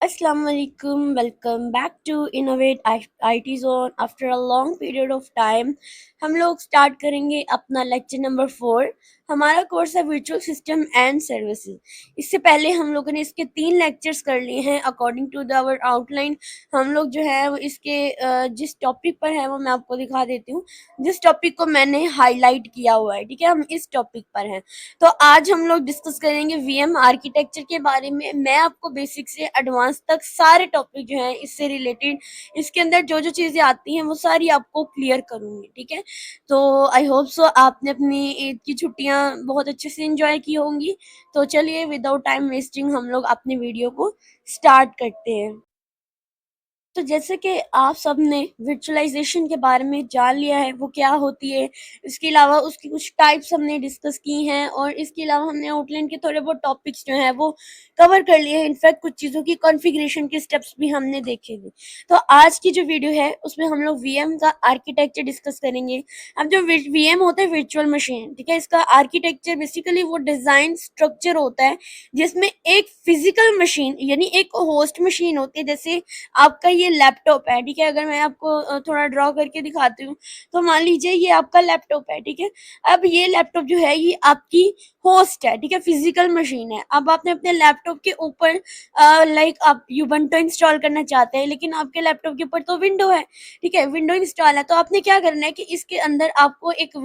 Assalamu alaikum. Welcome back to Innovate IT Zone. After a long period of time, हम लोग start करेंगे अपना lecture number 4। हमारा course है वर्चुअल सिस्टम एंड सर्विसेज। इससे पहले हम लोगों ने इसके 3 लेक्चर्स कर लिए हैं according to the our outline. हम लोग जो है वो इसके जिस टॉपिक पर है वो मैं आपको दिखा देती हूँ। जिस टॉपिक को मैंने हाईलाइट किया हुआ है, ठीक है, हम इस टॉपिक पर हैं। तो आज हम लोग डिस्कस करेंगे वीएम आर्किटेक्चर के बारे में। मैं आपको बेसिक से एडवांस तक सारे टॉपिक जो हैं इससे रिलेटेड, इसके अंदर जो जो चीज़ें आती हैं वो सारी आपको क्लियर करूंगी, ठीक है। तो आई होप सो आपने अपनी ईद की छुट्टियां बहुत अच्छे से एंजॉय की होंगी। तो चलिए विदाउट टाइम वेस्टिंग हम लोग अपने वीडियो को स्टार्ट करते हैं। तो जैसे कि आप सबने वर्चुअलाइजेशन के बारे में जान लिया है वो क्या होती है, इसके अलावा उसकी कुछ टाइप्स हमने डिस्कस की हैं और इसके अलावा हमने आउटलाइन के थोड़े बहुत टॉपिक्स जो हैं वो कवर कर लिए हैं। इनफैक्ट कुछ चीज़ों की कॉन्फ़िगरेशन के स्टेप्स भी हमने देखे थे। तो आज की जो वीडियो है उसमें हम लोग वीएम का आर्किटेक्चर डिस्कस करेंगे। अब जो वीएम होता है वर्चुअल मशीन, ठीक है, इसका आर्किटेक्चर बेसिकली वो डिज़ाइन स्ट्रक्चर होता है जिसमें एक फिजिकल मशीन यानी एक होस्ट मशीन होती है। जैसे आपका ये लैपटॉप है, ठीक है, अगर मैं आपको थोड़ा ड्रॉ करके दिखाती हूँ तो मान लीजिए ये आपका लैपटॉप है, ठीक है। अब ये लैपटॉप जो है ये आपकी होस्ट है, ठीक है, फिजिकल मशीन है। अब आपने अपने लैपटॉप के ऊपर लाइक आप यूबंटू इंस्टॉल करना चाहते हैं, लेकिन आपके लैपटॉप के ऊपर तो विंडो है, ठीक है, विंडो इंस्टॉल है। तो आपने क्या करना है कि इसके अंदर आपको एक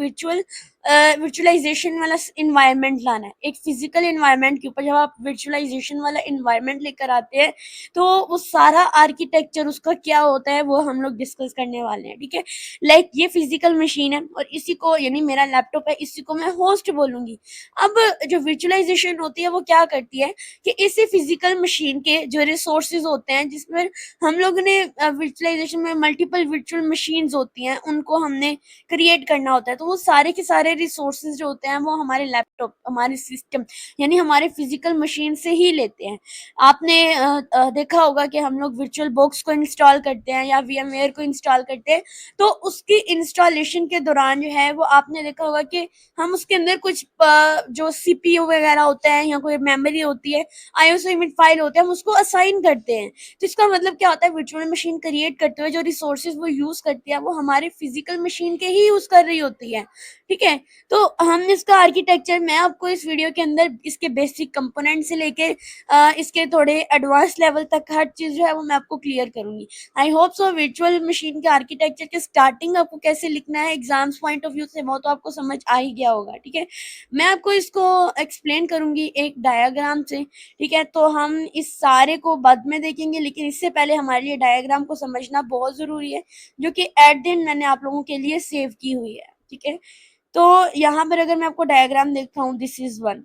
वर्चुअलाइजेशन वाला इन्वायरमेंट लाना है। एक फिजिकल इन्वायरमेंट के ऊपर जब आप वर्चुअलाइजेशन वाला इन्वायरमेंट लेकर आते हैं तो वो सारा आर्किटेक्चर उसका क्या होता है वो हम लोग डिस्कस करने वाले हैं, ठीक है। लाइक ये फिजिकल मशीन है और इसी को यानी मेरा लैपटॉप है, इसी को मैं होस्ट बोलूंगी। अब जो वर्चुअलाइजेशन होती है वो क्या करती है कि इसी फिजिकल मशीन के जो रिसोर्सेज होते हैं जिसमें हम लोग ने वर्चुअलाइजेशन में मल्टीपल वर्चुअल मशीन्स होती हैं उनको हमने क्रिएट करना होता है। तो वो सारे के सारे रिसोर्सेज जो होते हैं वो हमारे लैपटॉप, हमारे सिस्टम यानी हमारे फिजिकल मशीन से ही लेते हैं। आपने देखा होगा कि हम लोग वर्चुअल बॉक्स को इंस्टॉल करते हैं या वीएमवेयर को इंस्टॉल करते हैं, तो उसकी इंस्टॉलेशन के दौरान जो है वो आपने देखा होगा कि हम उसके अंदर कुछ जो सीपीयू वगैरह होता है या कोई मेमोरी होती है, आईओएस इमेज फाइल होते हैं, हम उसको असाइन करते हैं। तो इसका मतलब क्या होता है, वर्चुअल मशीन क्रिएट करते हुए जो रिसोर्सेज वो यूज करती है वो हमारे फिजिकल मशीन के ही यूज कर रही होती है, ठीक है। तो हम इसका आर्किटेक्चर मैं आपको इस वीडियो के अंदर इसके बेसिक कंपोनेंट से लेके इसके थोड़े एडवांस लेवल तक हर चीज़ जो है वो मैं आपको क्लियर करूंगी। I hope so virtual machine के आर्किटेक्चर के स्टार्टिंग आपको कैसे लिखना है एग्जाम्स पॉइंट ऑफ व्यू से वो तो आपको समझ आ ही गया होगा, ठीक है। मैं आपको इसको एक्सप्लेन करूंगी एक डायग्राम से, ठीक है। तो हम इस सारे को बाद में देखेंगे, लेकिन इससे पहले हमारे लिए डायग्राम को समझना बहुत ज़रूरी है, जो कि एट द एंड मैंने आप लोगों के लिए सेव की हुई है, ठीक है। तो यहाँ पर अगर मैं आपको डायग्राम दिखाऊं, दिस इज वन।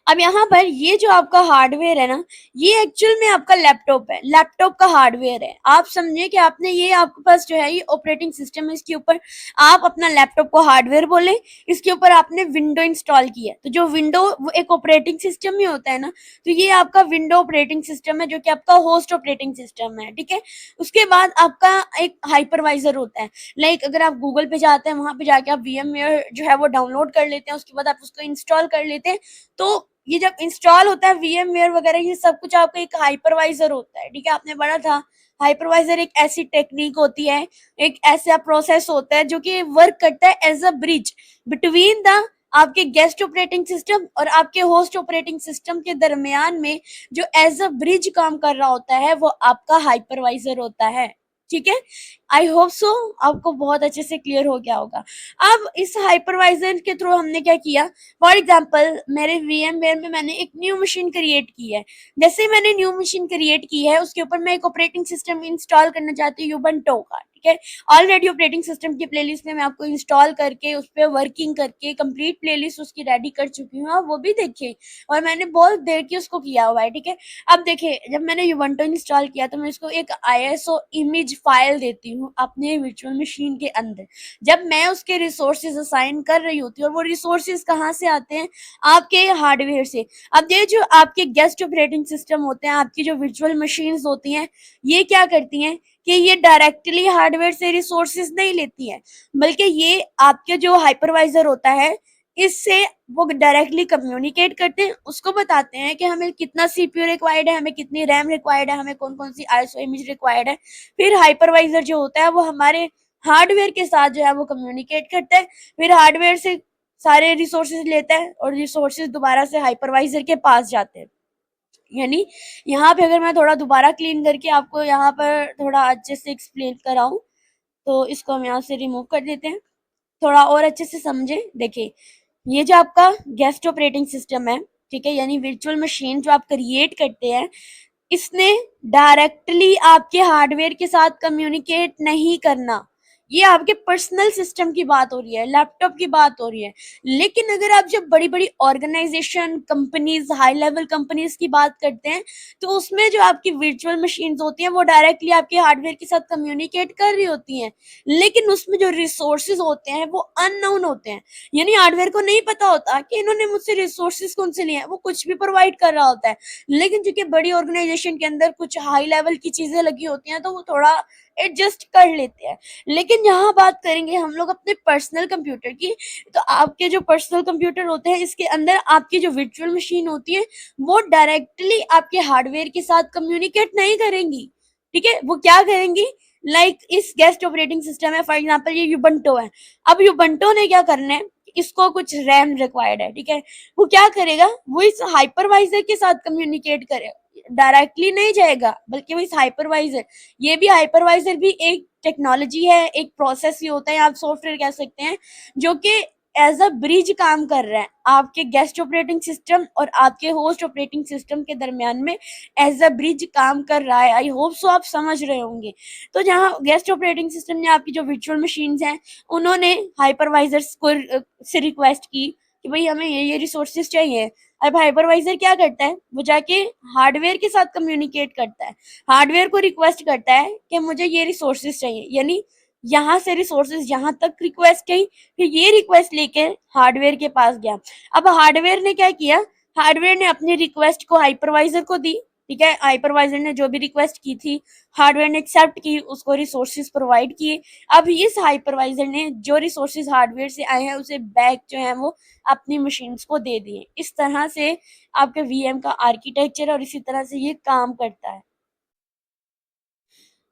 अब यहाँ पर ये जो आपका हार्डवेयर है ना, ये एक्चुअल में आपका लैपटॉप है, लैपटॉप का हार्डवेयर है। आप समझिए कि आपने ये आपके पास जो है ये ऑपरेटिंग सिस्टम है, इसके ऊपर आप अपना लैपटॉप को हार्डवेयर बोले, इसके ऊपर आपने विंडो इंस्टॉल की है। तो जो विंडो वो एक ऑपरेटिंग सिस्टम ही होता है ना, तो ये आपका विंडो ऑपरेटिंग सिस्टम है जो कि आपका होस्ट ऑपरेटिंग सिस्टम है, ठीक है। उसके बाद आपका एक हाइपरवाइजर होता है। लाइक अगर आप गूगल पे जाते हैं, वहां पे जाके आप वीएमवेयर जो है वो डाउनलोड कर लेते हैं, उसके बाद आप उसको इंस्टॉल कर लेते हैं। तो ये जब इंस्टॉल होता है वीएमवेयर वगैरह ये सब कुछ आपका एक हाइपरवाइजर होता है, ठीक है, आपने पढ़ा था। हाइपरवाइजर एक ऐसी टेक्निक होती है, एक ऐसा प्रोसेस होता है जो कि वर्क करता है as a bridge between the आपके गेस्ट ऑपरेटिंग सिस्टम और आपके होस्ट ऑपरेटिंग सिस्टम के दरमियान में जो एज अ ब्रिज काम कर रहा होता है वो आपका हाइपरवाइजर होता है, ठीक है। आई होप सो आपको बहुत अच्छे से क्लियर हो गया होगा। अब इस हाइपरवाइजर के थ्रू हमने क्या किया, फॉर एग्जाम्पल मेरे वीएमवेयर में मैंने एक न्यू मशीन क्रिएट की है। जैसे मैंने न्यू मशीन क्रिएट की है उसके ऊपर मैं एक ऑपरेटिंग सिस्टम इंस्टॉल करना चाहती हूँ यूबंटू का, ठीक है। ऑलरेडी ऑपरेटिंग सिस्टम की प्लेलिस्ट में मैं आपको इंस्टॉल करके उस पर वर्किंग करके कंप्लीट प्लेलिस्ट उसकी रेडी कर चुकी हूँ, वो भी देखिए, और मैंने बहुत देर की उसको किया हुआ है, ठीक है। अब देखिए जब मैंने यूबंटू इंस्टॉल किया तो मैं इसको एक आईएसओ इमेज फाइल देती हूँ अपने वर्चुअल मशीन के अंदर। जब मैं उसके रिसोर्सेज असाइन कर रही होती हूँ और वो रिसोर्सेज कहाँ से आते हैं, आपके हार्डवेयर से। अब ये जो आपके गेस्ट ऑपरेटिंग सिस्टम होते हैं, आपकी जो वर्चुअल मशीन्स होती हैं, ये क्या करती हैं कि ये डायरेक्टली हार्डवेयर से रिसोर्सेज नहीं लेती हैं, बल्कि ये आपके जो हाइपरवाइजर होता है इससे वो डायरेक्टली कम्युनिकेट करते हैं, उसको बताते हैं कि हमें कितना सीपीयू रिक्वायर्ड है, हमें कितनी रैम रिक्वायर्ड है, हमें कौन कौन सी आईएसओ इमेज रिक्वायर्ड है। फिर हाइपरवाइजर जो होता है वो हमारे हार्डवेयर के साथ जो है वो कम्युनिकेट करता है, फिर हार्डवेयर से सारे रिसोर्सेज लेता है और रिसोर्सेज दोबारा से हाइपरवाइजर के पास जाते हैं। यानी यहाँ पे अगर मैं थोड़ा दोबारा क्लीन करके आपको यहाँ पर थोड़ा अच्छे से एक्सप्लेन कराऊं, तो इसको हम यहाँ से रिमूव कर देते हैं, थोड़ा और अच्छे से समझे। देखिए, ये जो आपका गेस्ट ऑपरेटिंग सिस्टम है, ठीक है, यानी वर्चुअल मशीन जो आप क्रिएट करते हैं, इसने डायरेक्टली आपके हार्डवेयर के साथ कम्युनिकेट नहीं करना। ये आपके पर्सनल सिस्टम की बात हो रही है, लैपटॉप की बात हो रही है। लेकिन अगर आप जब बड़ी बड़ी organisation, companies, high level companies की बात करते हैं, तो उसमें जो आपकी वर्चुअल मशीन्स होती हैं वो डायरेक्टली आपके हार्डवेयर के साथ कम्युनिकेट कर रही होती हैं, लेकिन उसमें जो रिसोर्सेज होते हैं वो अननोन होते हैं। यानी हार्डवेयर को नहीं पता होता कि इन्होंने मुझसे रिसोर्सेज कौन से लिए हैं, वो कुछ भी प्रोवाइड कर रहा होता है। लेकिन चूंकि बड़ी ऑर्गेनाइजेशन के अंदर कुछ हाई लेवल की चीजें लगी होती हैं, तो वो थोड़ा एडजस्ट कर लेते हैं। लेकिन यहाँ बात करेंगे हम लोग अपने पर्सनल कंप्यूटर की, तो आपके जो पर्सनल कंप्यूटर होते हैं, इसके अंदर आपकी जो वर्चुअल मशीन होती है वो डायरेक्टली आपके हार्डवेयर के साथ कम्युनिकेट नहीं करेंगी। ठीक है, वो क्या करेंगी, इस गेस्ट ऑपरेटिंग सिस्टम है, फॉर एग्जांपल ये यूबंटो है। अब यूबंटो ने क्या करना है, इसको कुछ रैम रिक्वायर्ड है, ठीक है, वो क्या करेगा, वो इस हाइपरवाइजर के साथ कम्युनिकेट करे, डायरेक्टली नहीं जाएगा, बल्कि वो इस हाइपरवाइजर, ये भी हाइपरवाइजर भी एक टेक्नोलॉजी है, एक प्रोसेस ही होता है, आप सॉफ्टवेयर कह सकते हैं, जो कि एज अ ब्रिज काम कर रहा है आपके गेस्ट ऑपरेटिंग सिस्टम और आपके होस्ट ऑपरेटिंग सिस्टम के दरमियान में, एज अ ब्रिज काम कर रहा है। आई होप सो आप समझ रहे होंगे। तो जहाँ गेस्ट ऑपरेटिंग सिस्टम ने आपकी जो वर्चुअल मशीन्स हैं, उन्होंने हाइपरवाइजर्स को से रिक्वेस्ट की कि भाई हमें ये रिसोर्सेज चाहिए। अब हाइपरवाइजर क्या करता है, वो जाके हार्डवेयर के साथ कम्युनिकेट करता है, हार्डवेयर को रिक्वेस्ट करता है कि मुझे ये रिसोर्सेज चाहिए, यानी यहाँ से रिसोर्सेज यहाँ तक रिक्वेस्ट गई, फिर ये रिक्वेस्ट लेके हार्डवेयर के पास गया। अब हार्डवेयर ने क्या किया, हार्डवेयर ने अपनी रिक्वेस्ट को हाइपरवाइजर को दी, ठीक है, हाइपरवाइजर ने जो भी रिक्वेस्ट की थी, हार्डवेयर ने एक्सेप्ट की, उसको रिसोर्सेज प्रोवाइड किए। अब इस हाइपरवाइजर ने जो रिसोर्सेज हार्डवेयर से आए हैं उसे बैक जो है वो अपनी मशीन्स को दे दिए। इस तरह से आपके वीएम का आर्किटेक्चर और इसी तरह से ये काम करता है।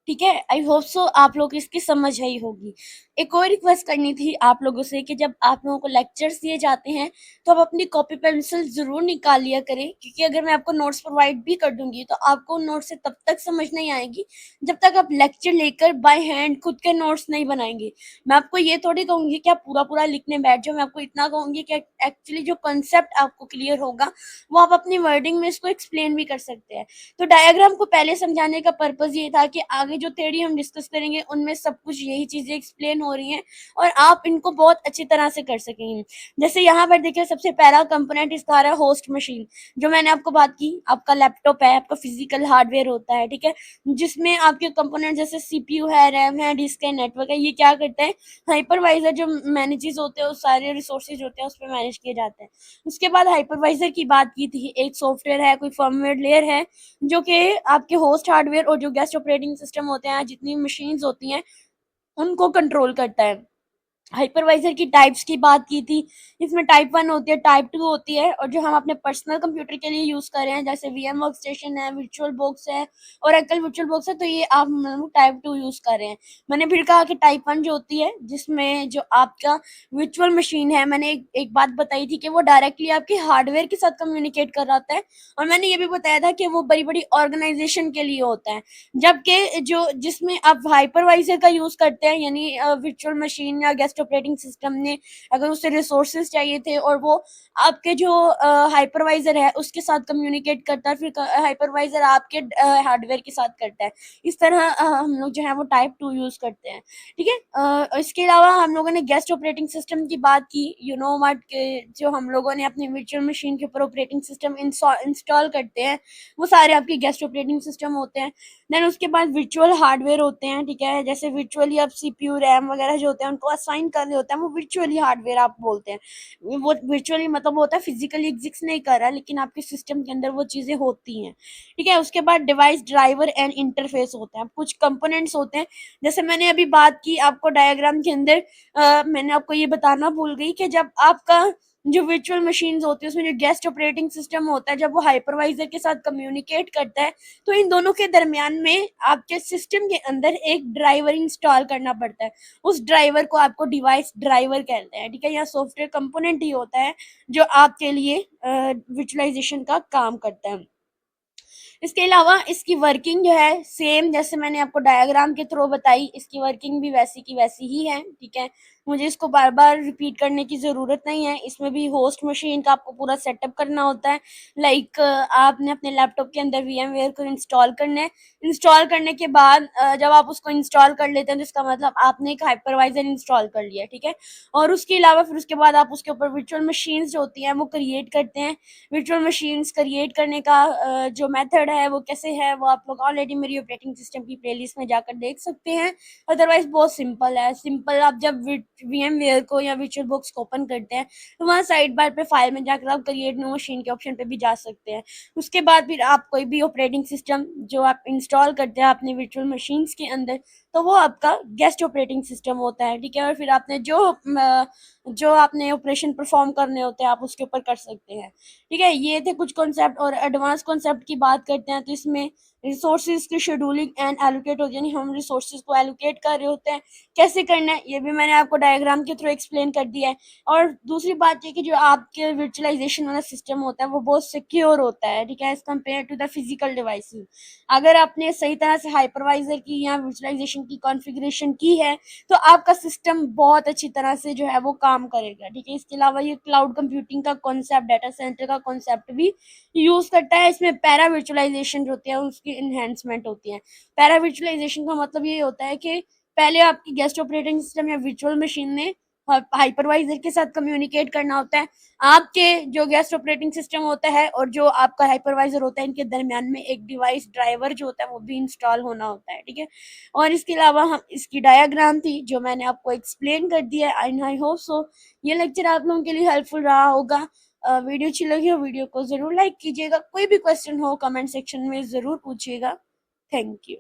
ठीक है, आई होप सो आप लोग इसकी समझ आई होगी। एक और रिक्वेस्ट करनी थी आप लोगों से कि जब आप लोगों को लेक्चर्स दिए जाते हैं, तो आप अपनी कॉपी पेंसिल ज़रूर निकाल लिया करें, क्योंकि अगर मैं आपको नोट्स प्रोवाइड भी कर दूंगी तो आपको नोट्स से तब तक समझ नहीं आएगी जब तक आप लेक्चर लेकर बाय हैंड खुद के नोट्स नहीं बनाएंगे। मैं आपको ये थोड़ी कहूंगी कि आप पूरा पूरा लिखने बैठ जाओ, मैं आपको इतना कहूंगी कि एक्चुअली जो कंसेप्ट आपको क्लियर होगा वो आप अपनी वर्डिंग में इसको एक्सप्लेन भी कर सकते हैं। तो डायग्राम को पहले समझाने का पर्पज ये था कि आगे जो थ्योरी हम डिस्कस करेंगे उनमें सब कुछ यही चीजें एक्सप्लेन हो रही हैं और आप इनको बहुत अच्छी तरह से कर सकेंगे। जैसे यहाँ पर देखिए, सबसे पहला कंपोनेंट इसका आ रहा है होस्ट मशीन। जो मैंने आपको बात की, आपका लैपटॉप है, आपका फिजिकल हार्डवेयर होता है, ठीक है, जिसमें आपके कंपोनेंट जैसे सीपीयू है, रैम है, डिस्क है, नेटवर्क है, ये क्या करते हैं, हाइपरवाइजर जो मैनेजेस होते हैं, उस सारे रिसोर्सेज होते हैं उस पर मैनेज किए जाते हैं। उसके बाद हाइपरवाइजर की बात की थी, एक सॉफ्टवेयर है, कोई फर्मवेयर लेयर है, जो कि आपके होस्ट हार्डवेयर और जो गेस्ट ऑपरेटिंग सिस्टम होते हैं, जितनी मशीन्स होती हैं, उनको कंट्रोल करता है। हाइपरवाइजर की टाइप्स की बात की थी, इसमें टाइप 1 होती है, टाइप 2 होती है, और जो हम अपने पर्सनल कंप्यूटर के लिए यूज कर रहे हैं जैसे वीएम वर्कस्टेशन है, वर्चुअल बॉक्स है और एकल वर्चुअल बॉक्स है, तो ये आप टाइप 2 यूज कर रहे हैं। मैंने फिर कहा कि टाइप 1 जो होती है, जिसमें जो आपका वर्चुअल मशीन है, मैंने एक बात बताई थी कि वो डायरेक्टली आपके हार्डवेयर के साथ कम्युनिकेट कर रहा है, और मैंने ये भी बताया था कि वो बड़ी बड़ी ऑर्गेनाइजेशन के लिए होता है। जबकि जो जिसमें आप हाइपरवाइजर का यूज करते हैं, यानी वर्चुअल मशीन या गेस्ट ऑपरेटिंग सिस्टम ने अगर उसे रिसोर्सेज चाहिए थे और वो आपके जो हाइपरवाइजर है उसके साथ कम्युनिकेट करता है, फिर हाइपरवाइजर आपके हार्डवेयर के साथ करता है। इस तरह हम लोग जो है वो टाइप 2 यूज करते हैं। ठीक है, इसके अलावा हम लोगों ने गेस्ट ऑपरेटिंग सिस्टम की बात की, यूनोमार्ट के जो हम लोगों ने अपनी वर्चुअल मशीन के ऊपर ऑपरेटिंग सिस्टम इंस्टॉल करते हैं, वो सारे आपके गेस्ट ऑपरेटिंग सिस्टम होते हैं। देन उसके बाद वर्चुअल हार्डवेयर होते हैं, ठीक है, जैसे वर्चुअली आप सीपीयू, रैम वगैरह जो होते हैं उनको असाइन कर रहे होते हैं, वो वर्चुअली हार्डवेयर आप बोलते हैं। वो वर्चुअली मतलब होता है फिजिकली एग्जिस्ट नहीं कर रहा, लेकिन आपके सिस्टम के अंदर वो चीजें होती हैं। ठीक है, उसके बाद डिवाइस ड्राइवर एंड इंटरफेस होते हैं, कुछ कंपोनेंट्स होते हैं। जैसे मैंने अभी बात की आपको डायग्राम के अंदर, मैंने आपको ये बताना भूल गई कि जब आपका जो वर्चुअल मशीन्स होती है उसमें जो गेस्ट ऑपरेटिंग सिस्टम होता है, जब वो हाइपरवाइजर के साथ कम्युनिकेट करता है तो इन दोनों के दरमियान में आपके सिस्टम के अंदर एक ड्राइवर इंस्टॉल करना पड़ता है। उस ड्राइवर को आपको डिवाइस ड्राइवर कहते हैं, ठीक है, या सॉफ्टवेयर कंपोनेंट ही होता है जो आपके लिए विजुअलाइजेशन का काम करता है। इसके अलावा इसकी वर्किंग जो है सेम जैसे मैंने आपको डायग्राम के थ्रू बताई, इसकी वर्किंग भी वैसी की वैसी ही है, ठीक है। मुझे इसको बार बार रिपीट करने की ज़रूरत नहीं है। इसमें भी होस्ट मशीन का आपको पूरा सेटअप करना होता है। लाइक आपने अपने लैपटॉप के अंदर VMware को इंस्टॉल करना है। इंस्टॉल करने के बाद जब आप उसको इंस्टॉल कर लेते हैं तो इसका मतलब आपने एक हाइपरवाइजर इंस्टॉल कर लिया, ठीक है। और उसके अलावा फिर उसके बाद आप उसके ऊपर वर्चुअल मशीन्स जो होती हैं वो क्रिएट करते हैं। वर्चुअल मशीन्स क्रिएट करने का जो मेथड है वो कैसे है वो आप लोग ऑलरेडी मेरी ऑपरेटिंग सिस्टम की प्लेलिस्ट में जाकर देख सकते हैं। अदरवाइज बहुत सिंपल है। सिंपल आप जब VMware को या वर्चुअल बॉक्स को ओपन करते हैं तो वहाँ साइड बार पे फाइल में जाकर आप क्रिएट न्यू मशीन के ऑप्शन पे भी जा सकते हैं। उसके बाद फिर आप कोई भी ऑपरेटिंग सिस्टम जो आप इंस्टॉल करते हैं अपने वर्चुअल मशीन्स के अंदर तो वो आपका गेस्ट ऑपरेटिंग सिस्टम होता है, ठीक है। और फिर आपने जो आपने ऑपरेशन परफॉर्म करने होते हैं आप उसके ऊपर कर सकते हैं, ठीक है। ये थे कुछ कॉन्सेप्ट। और एडवांस कॉन्सेप्ट की बात करते हैं तो इसमें रिसोर्सेज की शेड्यूलिंग एंड एलोकेट होती है, यानी हम रिसोर्सेज को एलोकेट कर रहे होते हैं, कैसे करना है ये भी मैंने आपको डायग्राम के थ्रू एक्सप्लेन कर दिया है। और दूसरी बात ये कि जो आपके वर्चुअलाइजेशन वाला सिस्टम होता है वो बहुत सिक्योर होता है, ठीक है, as compare to the physical devices. अगर आपने सही तरह से हाइपरवाइजर की या वर्चुअलाइजेशन की कॉन्फ़िगरेशन की है तो आपका सिस्टम बहुत अच्छी तरह से जो है वो काम करेगा, ठीक है। इसके अलावा ये क्लाउड कंप्यूटिंग का कॉन्सेप्ट, डाटा सेंटर का कॉन्सेप्ट भी यूज़ करता है। इसमें पैरा वर्चुअलाइजेशन जो होती है उसकी इन्हेंसमेंट होती है। पैरा वर्चुअलाइजेशन का मतलब ये होता है कि पहले आपकी गेस्ट ऑपरेटिंग सिस्टम या वर्चुअल मशीन ने हाइपरवाइजर के साथ कम्युनिकेट करना होता है। आपके जो गेस्ट ऑपरेटिंग सिस्टम होता है और जो आपका हाइपरवाइजर होता है इनके दरमियान में एक डिवाइस ड्राइवर जो होता है वो भी इंस्टॉल होना होता है, ठीक है। और इसके अलावा हम इसकी डायग्राम थी जो मैंने आपको एक्सप्लेन कर दिया है। आई होप सो ये लेक्चर आप लोगों के लिए हेल्पफुल रहा होगा। वीडियो अच्छी लगी हो वीडियो को ज़रूर लाइक कीजिएगा। कोई भी क्वेश्चन हो कमेंट सेक्शन में ज़रूर पूछिएगा। Thank you.